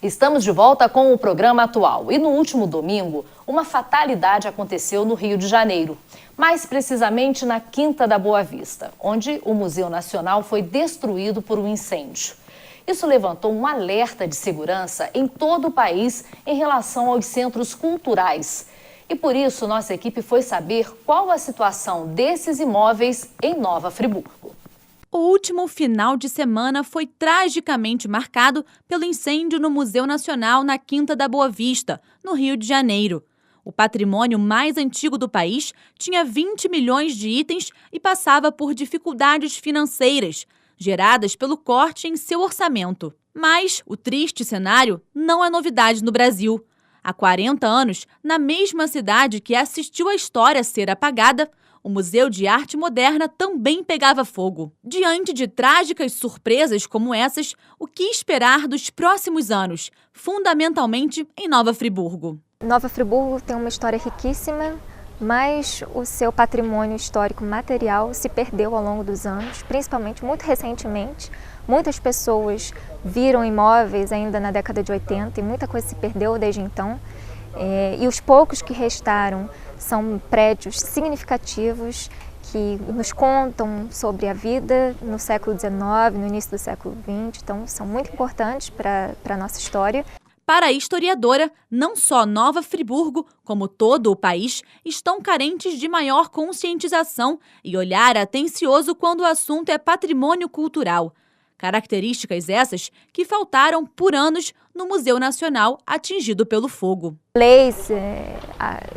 Estamos de volta com o programa atual e no último domingo, uma fatalidade aconteceu no Rio de Janeiro, mais precisamente na Quinta da Boa Vista, onde o Museu Nacional foi destruído por um incêndio. Isso levantou um alerta de segurança em todo o país em relação aos centros culturais. E por isso, nossa equipe foi saber qual a situação desses imóveis em Nova Friburgo. O último final de semana foi tragicamente marcado pelo incêndio no Museu Nacional na Quinta da Boa Vista, no Rio de Janeiro. O patrimônio mais antigo do país tinha 20 milhões de itens e passava por dificuldades financeiras, geradas pelo corte em seu orçamento. Mas o triste cenário não é novidade no Brasil. Há 40 anos, na mesma cidade que assistiu a história ser apagada, o Museu de Arte Moderna também pegava fogo. Diante de trágicas surpresas como essas, o que esperar dos próximos anos, fundamentalmente em Nova Friburgo? Nova Friburgo tem uma história riquíssima, mas o seu patrimônio histórico material se perdeu ao longo dos anos, principalmente muito recentemente. Muitas pessoas viram imóveis ainda na década de 80 e muita coisa se perdeu desde então. E os poucos que restaram são prédios significativos que nos contam sobre a vida no século XIX, no início do século XX, então são muito importantes para a nossa história. Para a historiadora, não só Nova Friburgo, como todo o país, estão carentes de maior conscientização e olhar atencioso quando o assunto é patrimônio cultural. Características essas que faltaram por anos no Museu Nacional atingido pelo fogo. Leis,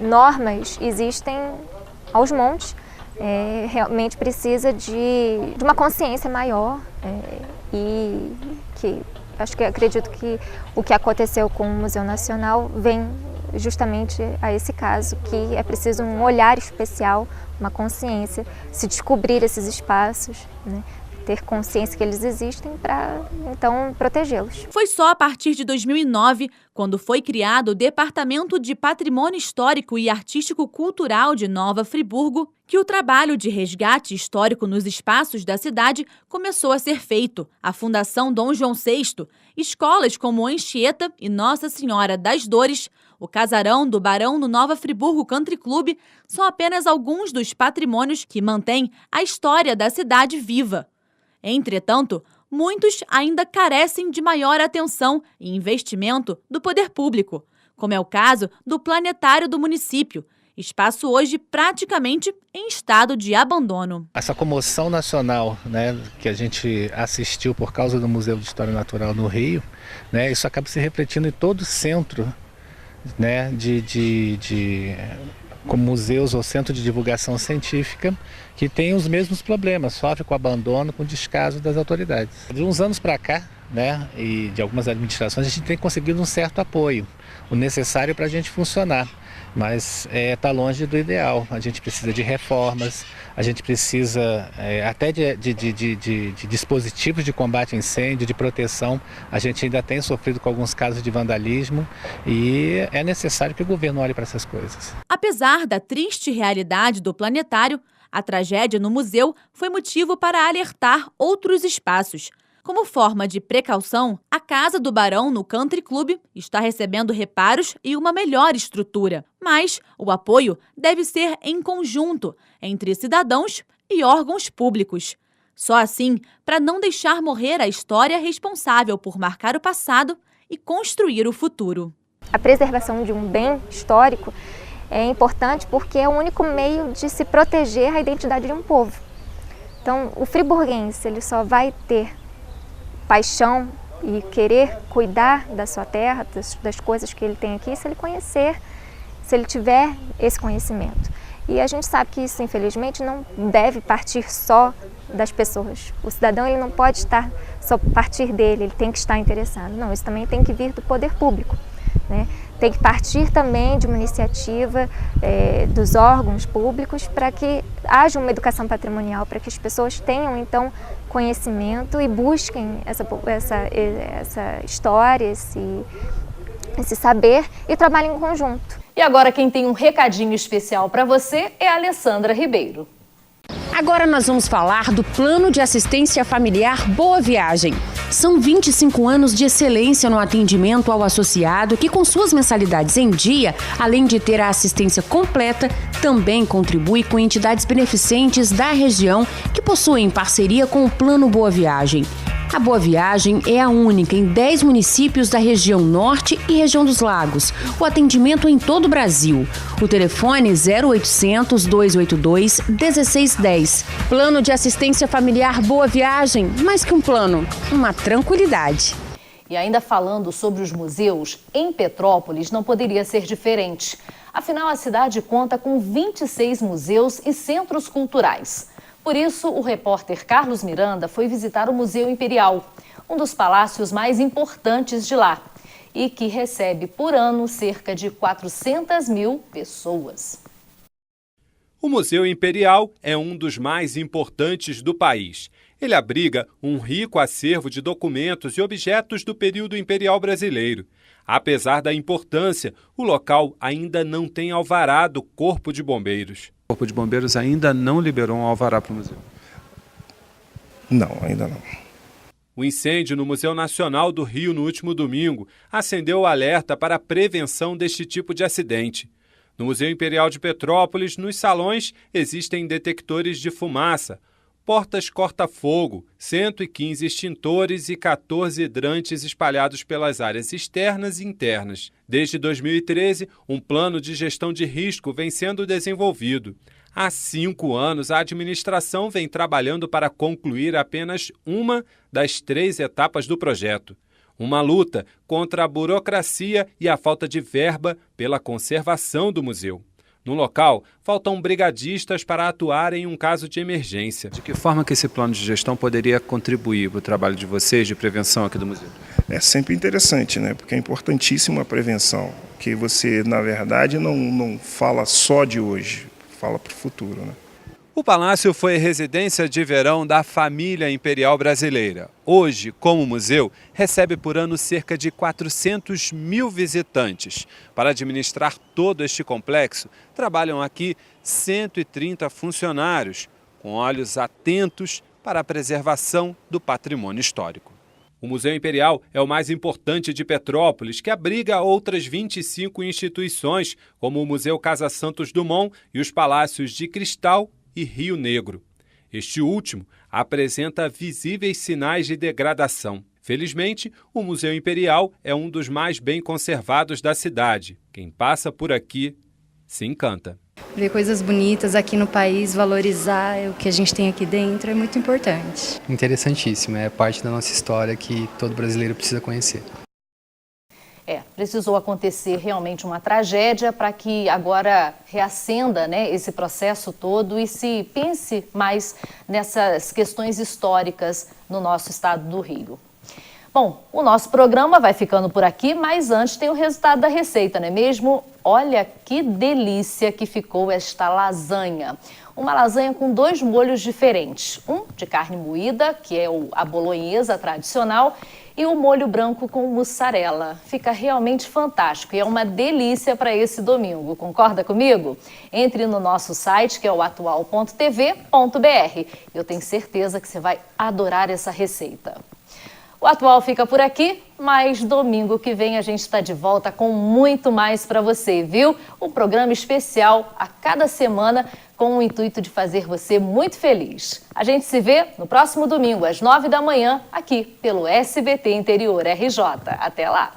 normas existem aos montes, realmente precisa de uma consciência maior e que acredito que o que aconteceu com o Museu Nacional vem justamente a esse caso, que é preciso um olhar especial, uma consciência, se descobrir esses espaços, né? Ter consciência que eles existem para, então, protegê-los. Foi só a partir de 2009, quando foi criado o Departamento de Patrimônio Histórico e Artístico Cultural de Nova Friburgo, que o trabalho de resgate histórico nos espaços da cidade começou a ser feito. A Fundação Dom João VI, escolas como Anchieta e Nossa Senhora das Dores, o Casarão do Barão no Nova Friburgo Country Club são apenas alguns dos patrimônios que mantêm a história da cidade viva. Entretanto, muitos ainda carecem de maior atenção e investimento do poder público, como é o caso do Planetário do município, espaço hoje praticamente em estado de abandono. Essa comoção nacional, né, que a gente assistiu por causa do Museu de História Natural no Rio, né, isso acaba se refletindo em todo o centro, né, como museus ou centro de divulgação científica, que tem os mesmos problemas, sofre com abandono, com descaso das autoridades. De uns anos para cá, né, e de algumas administrações, a gente tem conseguido um certo apoio, o necessário para a gente funcionar, mas está longe do ideal. A gente precisa de reformas, a gente precisa até de dispositivos de combate a incêndio, de proteção. A gente ainda tem sofrido com alguns casos de vandalismo e é necessário que o governo olhe para essas coisas. Apesar da triste realidade do planetário, a tragédia no museu foi motivo para alertar outros espaços. Como forma de precaução, a Casa do Barão no Country Club está recebendo reparos e uma melhor estrutura. Mas o apoio deve ser em conjunto, entre cidadãos e órgãos públicos. Só assim, para não deixar morrer a história responsável por marcar o passado e construir o futuro. A preservação de um bem histórico é importante porque é o único meio de se proteger a identidade de um povo. Então, o friburguense ele só vai ter paixão e querer cuidar da sua terra, das coisas que ele tem aqui, se ele conhecer, se ele tiver esse conhecimento. E a gente sabe que isso, infelizmente, não deve partir só das pessoas. O cidadão ele não pode estar só partir dele, ele tem que estar interessado. Não, isso também tem que vir do poder público, né? Tem que partir também de uma iniciativa dos órgãos públicos para que haja uma educação patrimonial, para que as pessoas tenham, então, conhecimento e busquem essa história, esse saber e trabalhem em conjunto. E agora quem tem um recadinho especial para você é a Alessandra Ribeiro. Agora nós vamos falar do Plano de Assistência Familiar Boa Viagem. São 25 anos de excelência no atendimento ao associado que, com suas mensalidades em dia, além de ter a assistência completa, também contribui com entidades beneficentes da região que possuem parceria com o Plano Boa Viagem. A Boa Viagem é a única em 10 municípios da região Norte e região dos Lagos. O atendimento em todo o Brasil. O telefone 0800 282 1610. Plano de Assistência Familiar Boa Viagem, mais que um plano, uma tranquilidade. E ainda falando sobre os museus, em Petrópolis não poderia ser diferente. Afinal, a cidade conta com 26 museus e centros culturais. Por isso, o repórter Carlos Miranda foi visitar o Museu Imperial, um dos palácios mais importantes de lá, e que recebe por ano cerca de 400 mil pessoas. O Museu Imperial é um dos mais importantes do país. Ele abriga um rico acervo de documentos e objetos do período imperial brasileiro. Apesar da importância, o local ainda não tem alvará do Corpo de Bombeiros. O Corpo de Bombeiros ainda não liberou um alvará para o museu? Não, ainda não. O incêndio no Museu Nacional do Rio no último domingo acendeu o alerta para a prevenção deste tipo de acidente. No Museu Imperial de Petrópolis, nos salões, existem detectores de fumaça, portas corta-fogo, 115 extintores e 14 hidrantes espalhados pelas áreas externas e internas. Desde 2013, um plano de gestão de risco vem sendo desenvolvido. Há 5 anos, a administração vem trabalhando para concluir apenas uma das 3 etapas do projeto. Uma luta contra a burocracia e a falta de verba pela conservação do museu. No local, faltam brigadistas para atuar em um caso de emergência. De que forma que esse plano de gestão poderia contribuir para o trabalho de vocês de prevenção aqui do museu? É sempre interessante, né? Porque é importantíssima a prevenção, que você, na verdade, não fala só de hoje, fala para o futuro, né? O palácio foi residência de verão da família imperial brasileira. Hoje, como museu, recebe por ano cerca de 400 mil visitantes. Para administrar todo este complexo, trabalham aqui 130 funcionários, com olhos atentos para a preservação do patrimônio histórico. O Museu Imperial é o mais importante de Petrópolis, que abriga outras 25 instituições, como o Museu Casa Santos Dumont e os Palácios de Cristal e Rio Negro. Este último apresenta visíveis sinais de degradação. Felizmente, o Museu Imperial é um dos mais bem conservados da cidade. Quem passa por aqui se encanta. Ver coisas bonitas aqui no país, valorizar o que a gente tem aqui dentro é muito importante. Interessantíssimo, é parte da nossa história que todo brasileiro precisa conhecer. Precisou acontecer realmente uma tragédia para que agora reacenda, né, esse processo todo e se pense mais nessas questões históricas no nosso estado do Rio. Bom, o nosso programa vai ficando por aqui, mas antes tem o resultado da receita, não é mesmo? Olha que delícia que ficou esta lasanha. Uma lasanha com 2 molhos diferentes. Um de carne moída, que é a bolonhesa tradicional, e o molho branco com mussarela. Fica realmente fantástico e é uma delícia para esse domingo. Concorda comigo? Entre no nosso site, que é o atual.tv.br. Eu tenho certeza que você vai adorar essa receita. O Atual fica por aqui, mas domingo que vem a gente está de volta com muito mais para você, viu? Um programa especial a cada semana com o intuito de fazer você muito feliz. A gente se vê no próximo domingo, às 9 da manhã, aqui pelo SBT Interior RJ. Até lá!